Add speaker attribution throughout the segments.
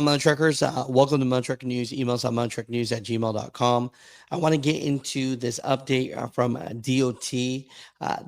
Speaker 1: Mutha Truckers, welcome to Mutha Trucker News. Emails on muthatruckernews@gmail.com. I want to get into this update from DOT.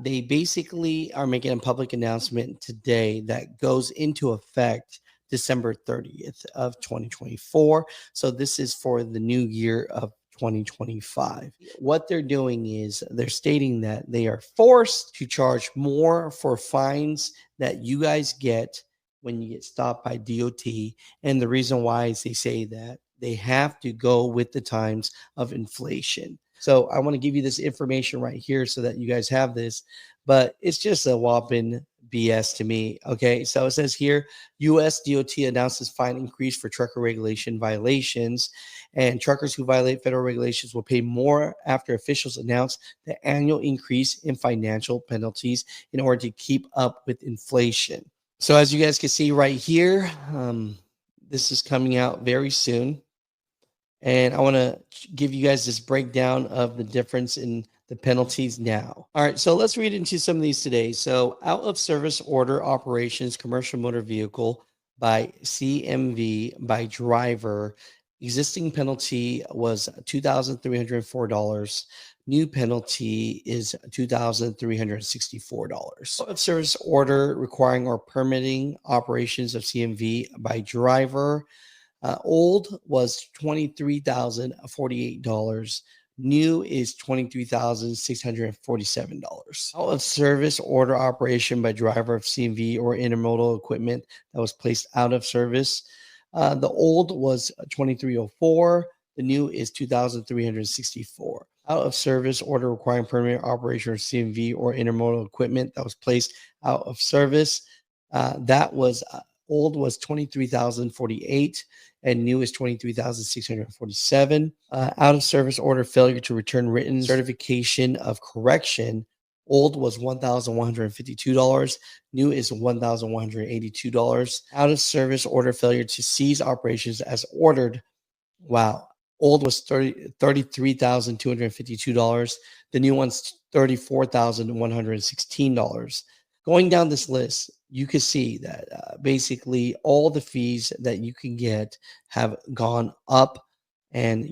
Speaker 1: They basically are making a public announcement today that goes into effect December 30th of 2024. So this is for the new year of 2025. What they're doing is they're stating that they are forced to charge more for fines that you guys get when you get stopped by DOT. And the reason why is they say that they have to go with the times of inflation. So I want to give you this information right here so that you guys have this, but it's just a whopping BS to me. Okay, so it says here, U.S. DOT announces fine increase for trucker regulation violations, and truckers who violate federal regulations will pay more after officials announce the annual increase in financial penalties in order to keep up with inflation. So as you guys can see right here, this is coming out very soon. And I want to give you guys this breakdown of the difference in the penalties now. All right, so let's read into some of these today. So out of service order operations, commercial motor vehicle by CMV by driver, existing penalty was $2,304. New penalty is $2,364. Out of service order requiring or permitting operations of CMV by driver, old was $23,048. New is $23,647. Out of service order operation by driver of CMV or intermodal equipment that was placed out of service. The old was $2,304. The new is $2,364. Out of service order requiring permanent operation of CMV or intermodal equipment that was placed out of service. That was old was $23,048 and new is $23,647. Out of service order failure to return written certification of correction. Old was $1,152. New is $1,182. Out of service order failure to cease operations as ordered. Wow. Old was $33,252. The new one's $34,116. Going down this list, you can see that basically all the fees that you can get have gone up. And,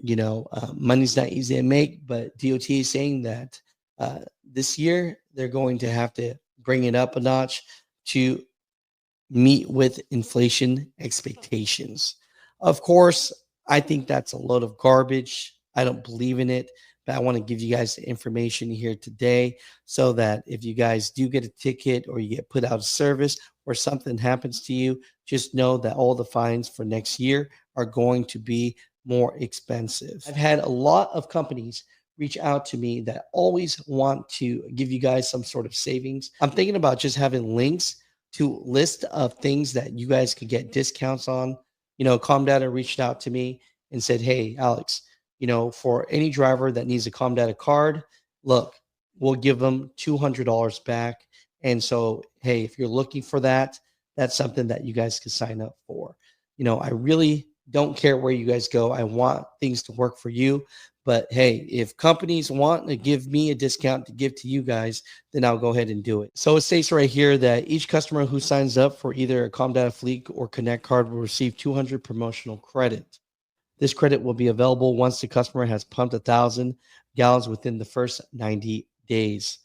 Speaker 1: money's not easy to make, but DOT is saying that this year they're going to have to bring it up a notch to meet with inflation expectations. Of course, I think that's a load of garbage. I don't believe in it, but I want to give you guys the information here today so that if you guys do get a ticket or you get put out of service or something happens to you, just know that all the fines for next year are going to be more expensive. I've had a lot of companies reach out to me that always want to give you guys some sort of savings. I'm thinking about just having links to list of things that you guys could get discounts on. Comdata reached out to me and said, hey, Alex, for any driver that needs a Comdata card, look, we'll give them $200 back. And so, hey, if you're looking for that, that's something that you guys can sign up for. I really don't care where you guys go. I want things to work for you. But hey, if companies want to give me a discount to give to you guys, then I'll go ahead and do it. So it states right here that each customer who signs up for either a Comdata Fleet or Connect card will receive 200 promotional credit. This credit will be available once the customer has pumped 1,000 gallons within the first 90 days.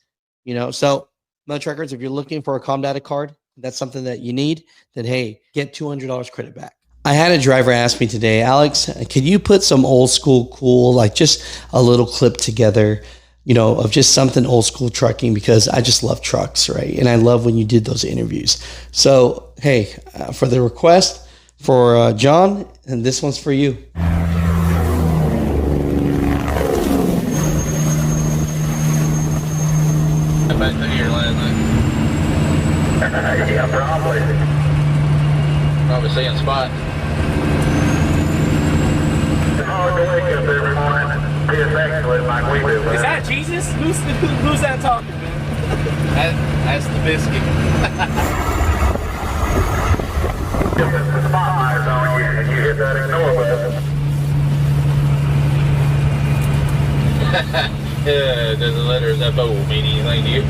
Speaker 1: So Mutha Truckers, if you're looking for a Comdata card, that's something that you need, then hey, get $200 credit back. I had a driver ask me today, Alex, can you put some old school cool, like just a little clip together, of just something old school trucking, because I just love trucks, right? And I love when you did those interviews. So, hey, for the request for John, and this one's for you.
Speaker 2: Back to here last night.
Speaker 3: Yeah,
Speaker 2: Probably seeing spot.
Speaker 4: Is that Jesus? Who's that talking, man?
Speaker 2: That's the biscuit.
Speaker 3: If the spotlight's on you and you hit that ignore button.
Speaker 2: Does the letters FO mean anything to you?